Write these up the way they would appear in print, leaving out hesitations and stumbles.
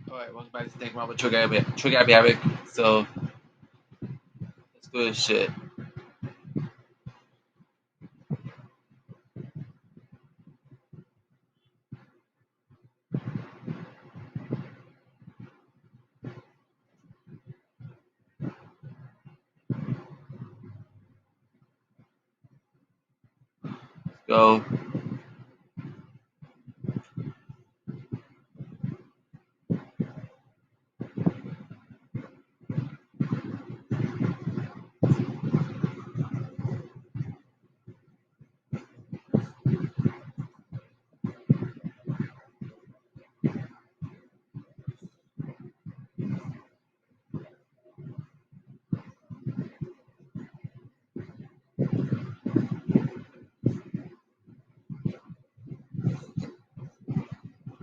Alright, welcome back to Danganronpa Trigger Happy Havoc. So, let's do this shit. Let's go.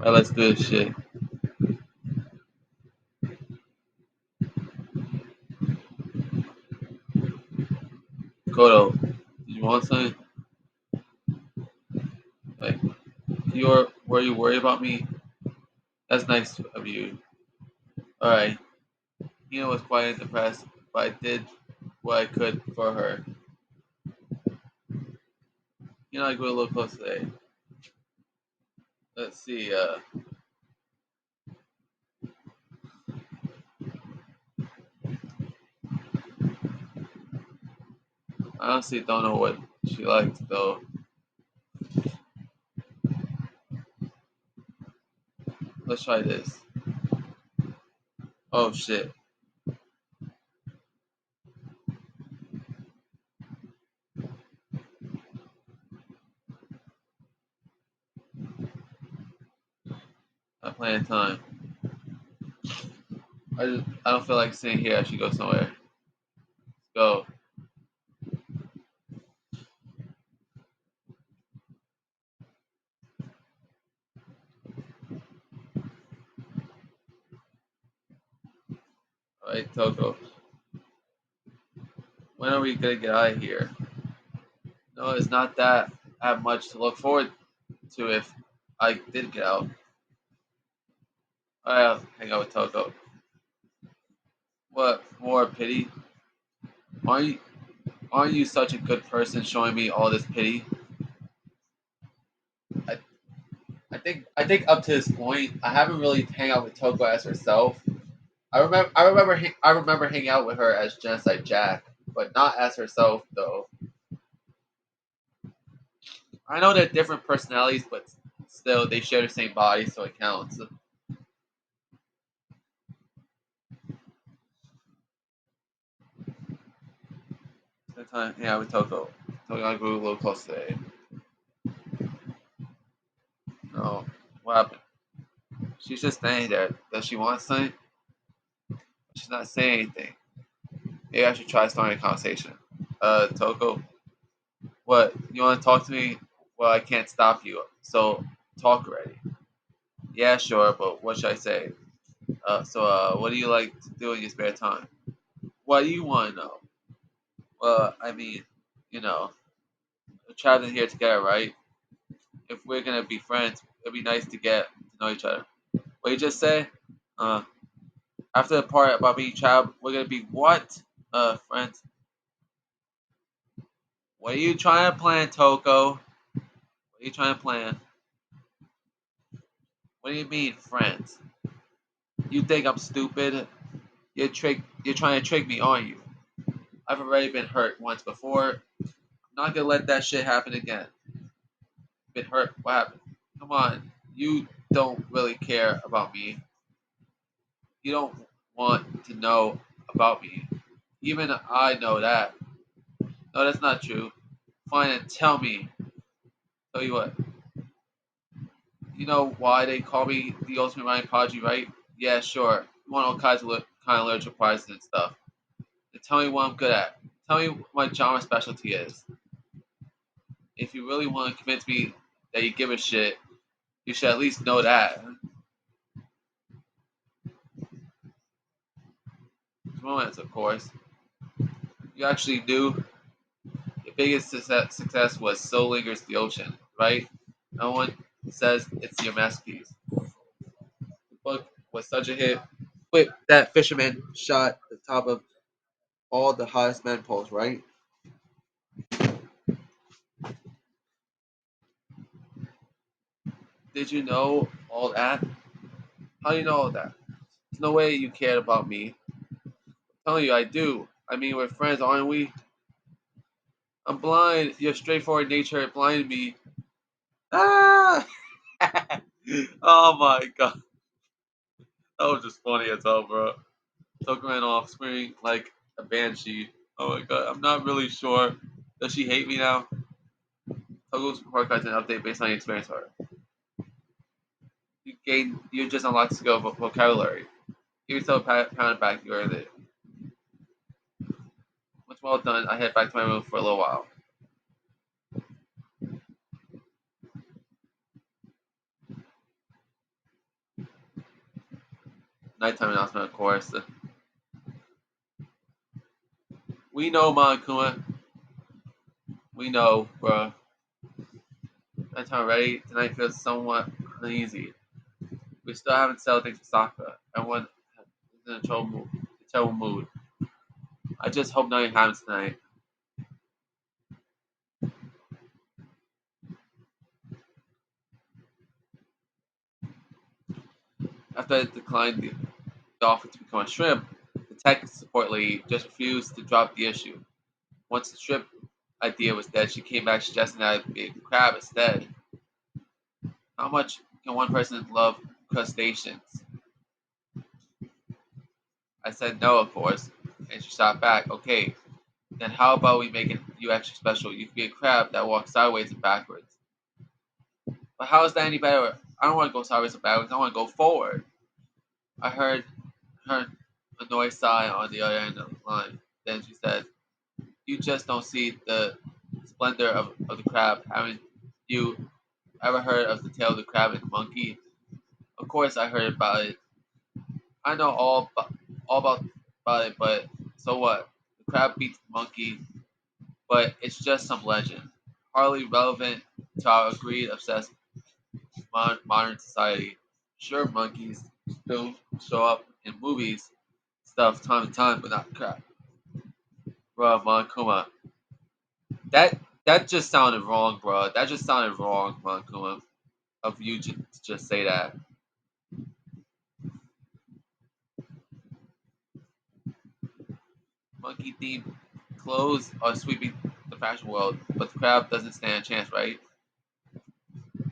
Alright, let's do this shit. Kodo, did you want something? Like, were you worried about me? That's nice of you. Alright, Hina was quiet and depressed, but I did what I could for her. I grew a little close today. Let's see, I honestly don't know what she liked, though. Let's try this. Oh shit. Not playing time. I don't feel like staying here. I should go somewhere. Let's go. Alright, Toko. When are we gonna get out of here? No, it's not that I have much to look forward to if I did get out. I'll hang out with Toko. What more pity? Aren't you, aren't you such a good person showing me all this pity? I, I think up to this point, I haven't really hang out with Toko as herself. I remember hanging out with her as Genocide Jack, but not as herself though. I know they're different personalities, but still they share the same body, so it counts. Spend time hanging out with Toko. Toko I grew a little close today. No, what happened? She's just standing there. Does she want something? She's not saying anything. Maybe I should try starting a conversation. Toko, what? You want to talk to me? Well, I can't stop you. So talk already. Yeah, sure, but what should I say? What do you like to do in your spare time? What do you want to know? Well, I mean, you know, we're traveling here together, right? If we're gonna be friends, it'd be nice to get to know each other. What you just say? Uh, After the part about being child, we're gonna be what? Friends. What are you trying to plan, Toko? What are you trying to plan? What do you mean, friends? You think I'm stupid? You're trying to trick me, aren't you? I've already been hurt once before. I'm not gonna let that shit happen again. Been hurt. What happened? Come on. You don't really care about me. You don't want to know about me. Even I know that. No, that's not true. Fine and tell me. Tell you what. You know why they call me the ultimate Ryan Podgy, right? Yeah, sure. You want all kinds of kind of literature prizes and stuff. Then tell me what I'm good at. Tell me what my genre specialty is. If you really want to convince me that you give a shit, you should at least know that. Romance, of course. You actually knew your biggest success was So Lingers the Ocean, right? No one says it's your masterpiece. The book was such a hit. But that fisherman shot the top of all the hottest men poles, right? Did you know all that? How do you know all that? There's no way you cared about me. I'm telling you, I do. I mean, we're friends, aren't we? I'm blind. Your straightforward nature blinded me. Ah! Oh my god. That was just funny as hell, bro. Tuck ran off screaming like a banshee. Oh my god. I'm not really sure. Does she hate me now? Toggle's report cards an update based on your experience with her. You just unlocked skill vocabulary. Give yourself a pound of back, you earned it. Once well done, I head back to my room for a little while. Nighttime announcement, of course. We know, Monokuma. We know, bruh. Nighttime already. Tonight feels somewhat uneasy. We still haven't settled things with Sakura. Everyone is in a trouble mood. I just hope nothing happens tonight. After I declined the offer to become a shrimp, the tech support lady just refused to drop the issue. Once the shrimp idea was dead, she came back suggesting that I be a crab instead. How much can one person love crustaceans? I said no, of course, and she shot back, okay, then how about we make it you extra special? You could be a crab that walks sideways and backwards. But how is that any better? I don't want to go sideways and backwards, I want to go forward. I heard her annoyed sigh on the other end of the line. Then she said, you just don't see the splendor of the crab. Haven't you ever heard of the tale of the crab and the monkey? Of course I heard about it. I know all about it, but so what? The crab beats the monkey, but it's just some legend. Hardly relevant to our agreed obsessed modern society. Sure, monkeys still show up in movies, stuff time and time, but not crab. Bro, Monokuma, that just sounded wrong, bro. That just sounded wrong, Monokuma, of you to just say that. Monkey themed clothes are sweeping the fashion world, but the crab doesn't stand a chance, right?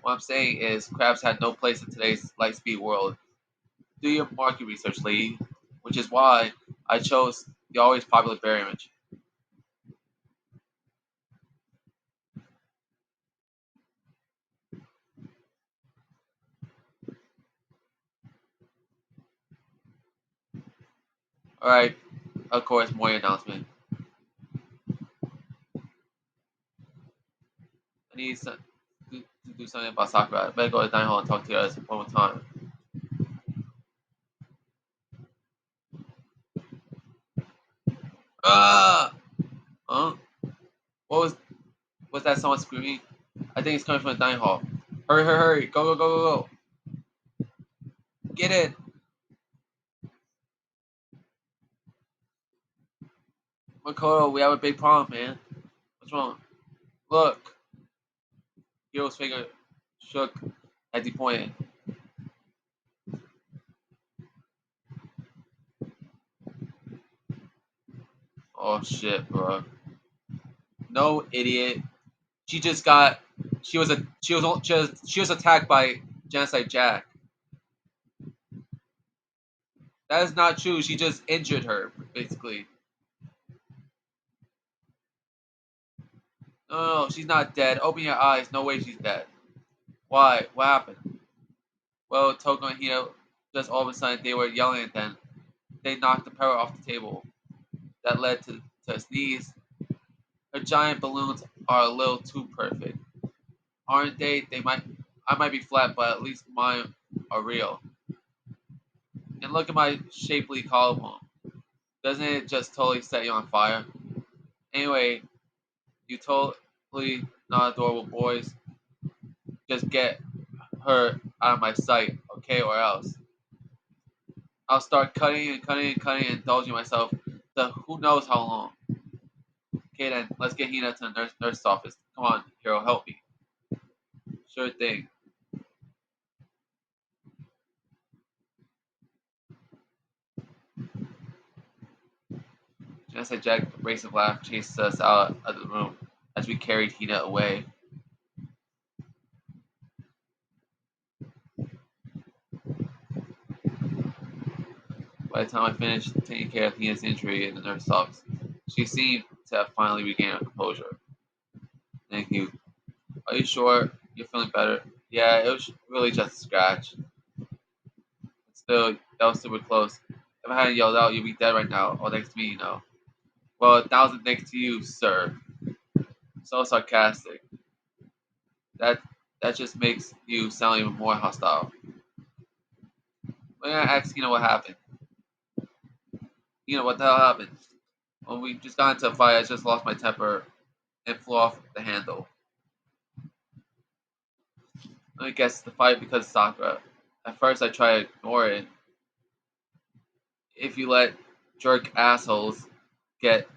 What I'm saying is, crabs had no place in today's lightspeed world. Do your market research, lady. Which is why I chose the always popular bear image. Alright, of course, more announcement. I need to do something about Sakura. I better go to the dining hall and talk to you guys one more time. Ah! Huh? What was that someone screaming? I think it's coming from the dining hall. Hurry, hurry, hurry! Go, go, go, go, go! Get it! Makoto, we have a big problem, man. What's wrong? Look! Hiro's finger shook as he pointed. Oh shit, bro. No, idiot. She just got. She was attacked by Genocide Jack. That is not true. She just injured her, basically. No, no, no, she's not dead. Open your eyes. No way she's dead. Why? What happened? Well, Toko and Hito, just all of a sudden, they were yelling at them. They knocked the power off the table. That led to a sneeze. Her giant balloons are a little too perfect. Aren't they? I might be flat, but at least mine are real. And look at my shapely collarbone. Doesn't it just totally set you on fire? Anyway, you totally not adorable boys. Just get her out of my sight, okay, or else. I'll start cutting and cutting and cutting and indulging myself to who knows how long. Okay then, let's get Hina to the nurse's office. Come on, Hero, help me. Sure thing. Just as Jack, abrasive laugh, chases us out of the room as we carried Hina away. By the time I finished taking care of Hina's injury in the nurse's office, she seemed to have finally regained her composure. Thank you. Are you sure you're feeling better? Yeah, it was really just a scratch. Still, that was super close. If I hadn't yelled out, you'd be dead right now. All thanks to me, you know. Well, 1,000 thanks to you, sir. So sarcastic. That that just makes you sound even more hostile. When I asked, what happened? What the hell happened? When we just got into a fight, I just lost my temper and flew off the handle. I guess the fight because of Sakura. At first, I tried to ignore it. If you let jerk assholes get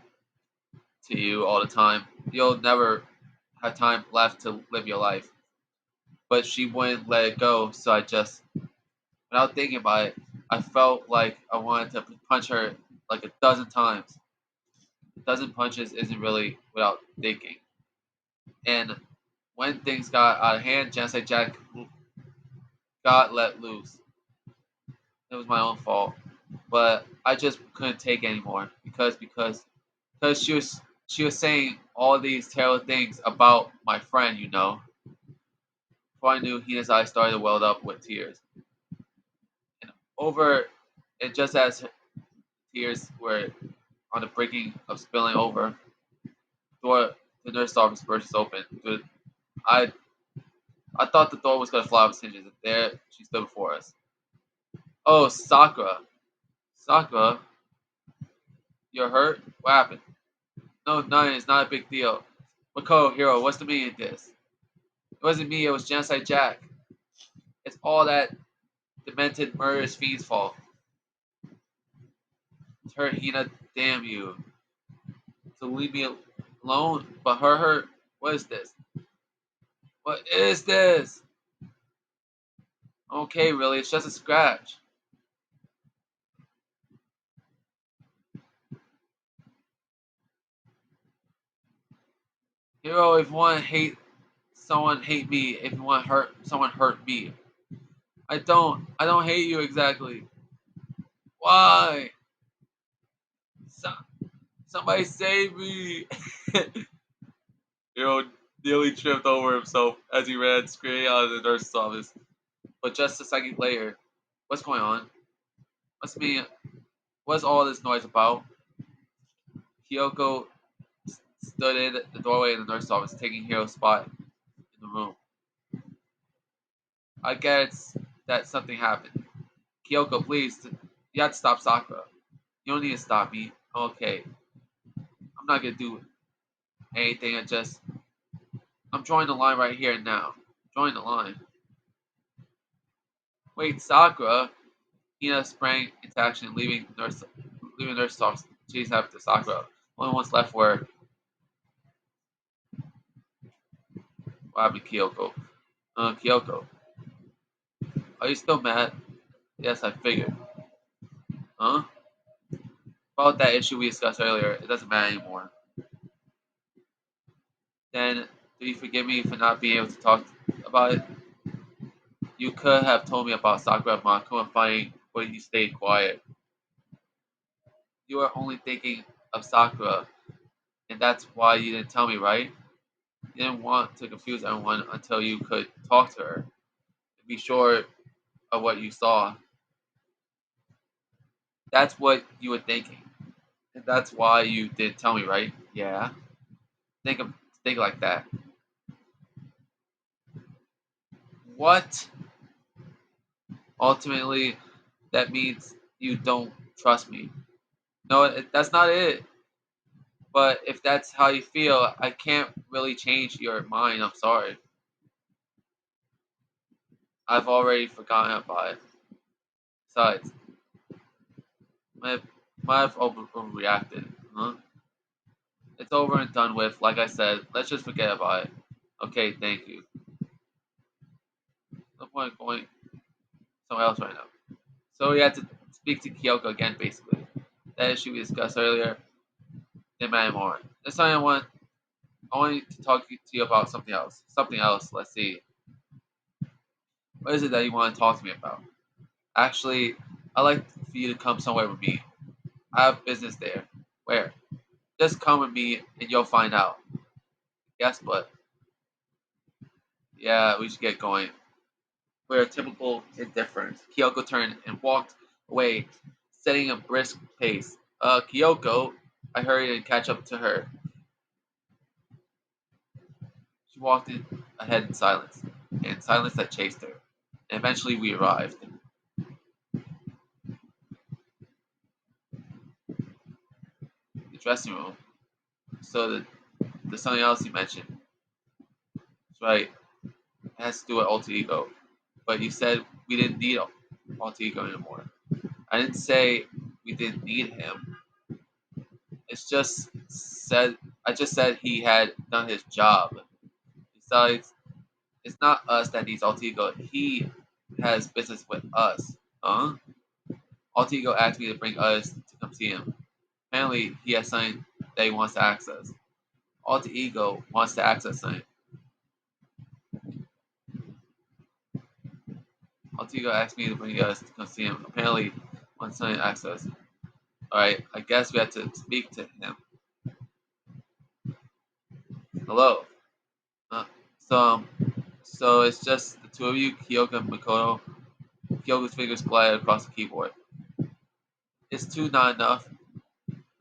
to you all the time, you'll never have time left to live your life. But she wouldn't let it go, so I just, without thinking about it, I felt like I wanted to punch her like a dozen times. A dozen punches isn't really without thinking. And when things got out of hand, Genocide Jack got let loose. It was my own fault, but I just couldn't take it anymore because she was saying all these terrible things about my friend. Before I knew, Hina's eyes started to well up with tears. And over, and just as her tears were on the breaking of spilling over, door the nurse's office burst open. I I thought the door was gonna fly off its hinges, and there she stood before us. Oh, Sakura, Sakura, you're hurt? What happened? No, nothing. It's not a big deal. Mako, Hero, what's the meaning of this? It wasn't me. It was Genocide Jack. It's all that demented murderous fiend's fault. It's her, Hina. Damn you. To leave me alone, but her. What is this? What is this? Okay, really, it's just a scratch. Hero, if one hate someone hate me, if one hurt someone hurt me. I don't hate you exactly. Why? So, somebody save me. Hero nearly tripped over himself as he ran screaming out of the nurse's office. But just a second later, what's going on? What's me? What's all this noise about? Kyoko stood in the doorway in the nurse's office, taking Hero's spot in the room. I guess that something happened. Kyoko, please, you have to stop Sakura. You don't need to stop me. Okay, I'm not gonna do anything. I'm drawing the line right here and now. Drawing the line. Wait, Sakura. Hina sprang into action, leaving nurse office, chasing after Sakura. Only one's left were Wabi Kyoko. Kyoko, are you still mad? Yes, I figured. Huh? About that issue we discussed earlier, it doesn't matter anymore. Then, do you forgive me for not being able to talk about it? You could have told me about Sakura and Makuma fighting, but you stayed quiet. You were only thinking of Sakura, and that's why you didn't tell me, right? You didn't want to confuse everyone until you could talk to her and be sure of what you saw. That's what you were thinking, and that's why you didn't tell me, right? Yeah. Think of think like that. What? Ultimately, that means you don't trust me. No, that's not it. But if that's how you feel, I can't really change your mind. I'm sorry. I've already forgotten about it. Besides, Might might have overreacted. Huh? It's over and done with. Like I said, let's just forget about it. Okay, thank you. No point going somewhere else right now. So we had to speak to Kyoko again, basically. That issue we discussed earlier didn't matter more. This time I want to talk to you about something else. Something else. Let's see. What is it that you want to talk to me about? Actually, I'd like for you to come somewhere with me. I have business there. Where? Just come with me and you'll find out. Guess what? Yeah, we should get going. We're a typical indifference. Kyoko turned and walked away, setting a brisk pace. Kyoko, I hurried and catch up to her. She walked ahead in silence that chased her. And eventually we arrived. The dressing room. So the something else you mentioned. That's right. It has to do with alter ego. But you said we didn't need alter ego anymore. I didn't say we didn't need him. It's just said I just said he had done his job. Besides, it's not us that needs alter ego. He has business with us. Huh? Alter ego asked me to bring us to come see him. Apparently, he has something that he wants to access. Alter ego wants to access something. Alter ego asked me to bring us to come see him. Apparently, wants something to access. All right, I guess we have to speak to him. Hello. Uh, so, so it's just the two of you, Kyoka and Makoto. Kyoka's fingers glide across the keyboard. Is two not enough?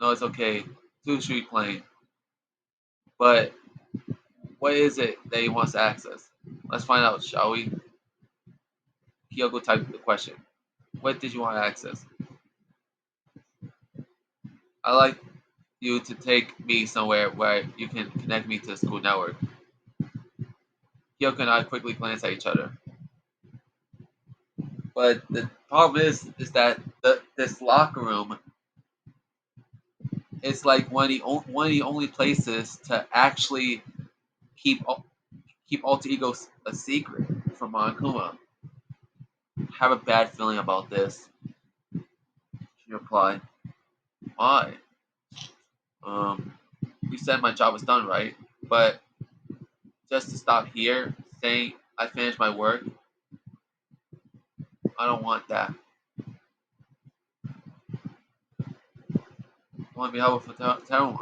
No, it's okay. Two should be plain. But what is it that he wants to access? Let's find out, shall we? Kyoko typed the question. What did you want to access? I'd like you to take me somewhere where you can connect me to the school network. Kyoko and I quickly glanced at each other. But the problem is that this locker room is like one of the only places to actually keep keep alter ego a secret from Monokuma. Have a bad feeling about this. She replied. Why? Um, you said my job was done, right? But just to stop here, saying I finished my work, I don't want that. I want to be helpful to everyone.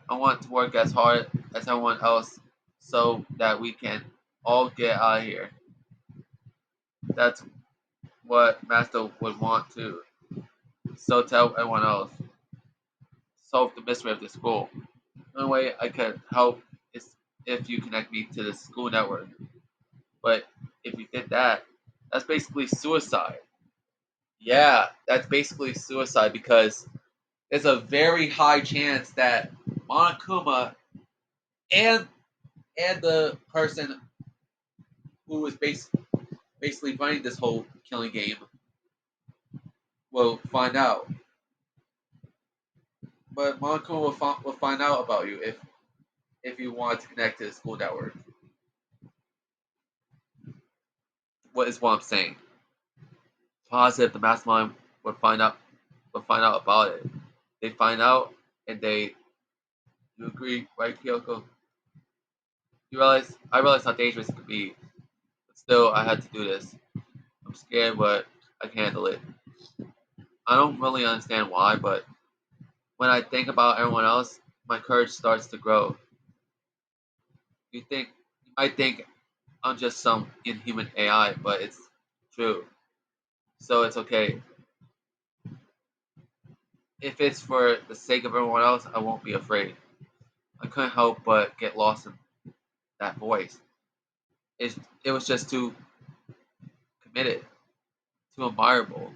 I want to work as hard as everyone else so that we can all get out of here. That's what Master would want too. So tell everyone else. Solve the mystery of the school. The only way I could help is if you connect me to the school network. But if you did that, that's basically suicide. Yeah, that's basically suicide because there's a very high chance that Monokuma and the person who was basically running this whole killing game will find out. But Monokuma will find out about you if you want to connect to the school network. What is what I'm saying? Positive the mastermind would find out about it. They find out and they you agree, right, Kyoko? I realize how dangerous it could be. But still I had to do this. I'm scared but I can handle it. I don't really understand why, but when I think about everyone else, my courage starts to grow. You think you might think I'm just some inhuman AI, but it's true. So it's okay. If it's for the sake of everyone else, I won't be afraid. I couldn't help but get lost in that voice. It, it was just too committed, too admirable,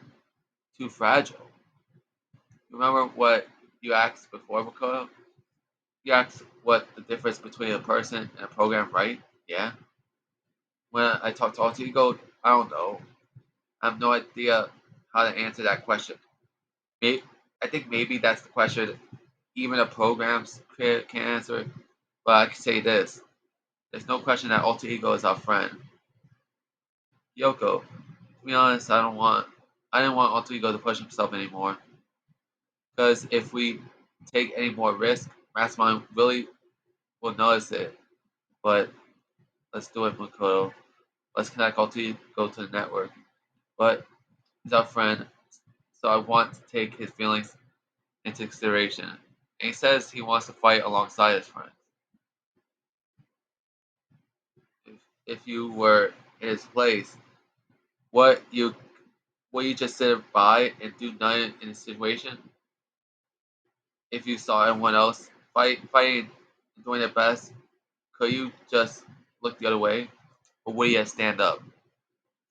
too fragile. Remember what you asked before, Makoto? You asked what the difference between a person and a program, right? Yeah. When I talk to Alter Ego, I don't know. I have no idea how to answer that question. May I think maybe that's the question even the programs can answer. But I can say this: there's no question that alter ego is our friend. Yoko, to be honest, I didn't want alter ego to push himself anymore. Because if we take any more risk, Mastermind really will notice it. But let's do it, Makoto. Let's connect alter ego to the network. But he's our friend, so I want to take his feelings into consideration. And he says he wants to fight alongside his friends. If, if you were in his place, what you will you just sit by and do nothing in a situation? If you saw everyone else fighting and doing their best, could you just look the other way? Or would you stand up?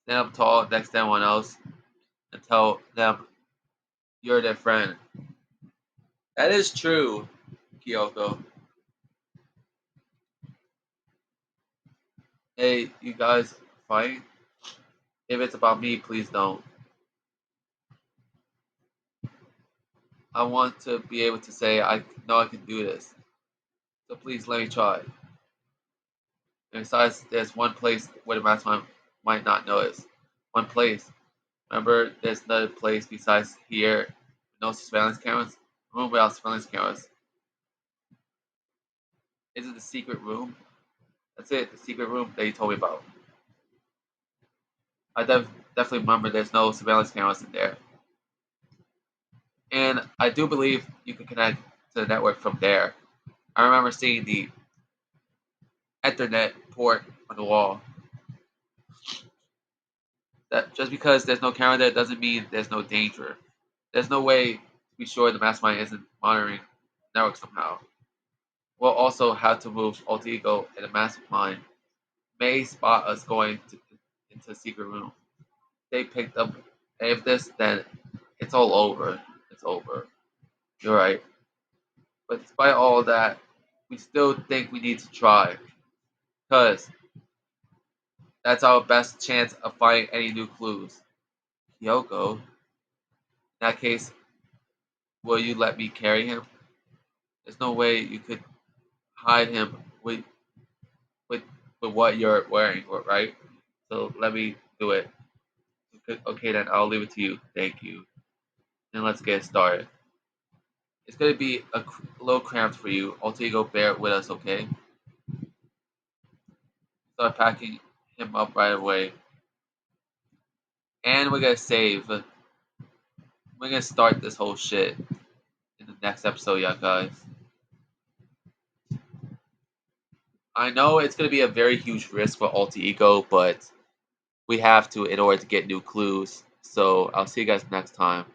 Stand up tall next to everyone else and tell them you're their friend. That is true, Kyoko. Hey, you guys fight? If it's about me, please don't. I want to be able to say I know I can do this. So please let me try. And besides, there's one place where the mastermind might not notice. One place. Remember, there's another place besides here. No surveillance cameras. A room without surveillance cameras. Is it the secret room? That's it, the secret room that you told me about. I definitely remember there's no surveillance cameras in there. And I do believe you can connect to the network from there. I remember seeing the Ethernet port on the wall. That just because there's no camera there doesn't mean there's no danger. There's no way to be sure the mastermind isn't monitoring the network somehow. We'll also have to move Alter Ego and the mastermind may spot us going into a secret room. They picked up any of this, then it's all over. It's over. You're right. But despite all of that, we still think we need to try. Because that's our best chance of finding any new clues. Kyoko, in that case, will you let me carry him? There's no way you could hide him with, with what you're wearing, right? So let me do it. Okay, then I'll leave it to you. Thank you. And let's get started. It's gonna be a little cramped for you. Alter Ego, bear it with us, okay? Start packing him up right away. And we're gonna save. We're gonna start this whole shit in the next episode, yeah, guys. I know it's gonna be a very huge risk for Alter Ego, but we have to in order to get new clues. So I'll see you guys next time.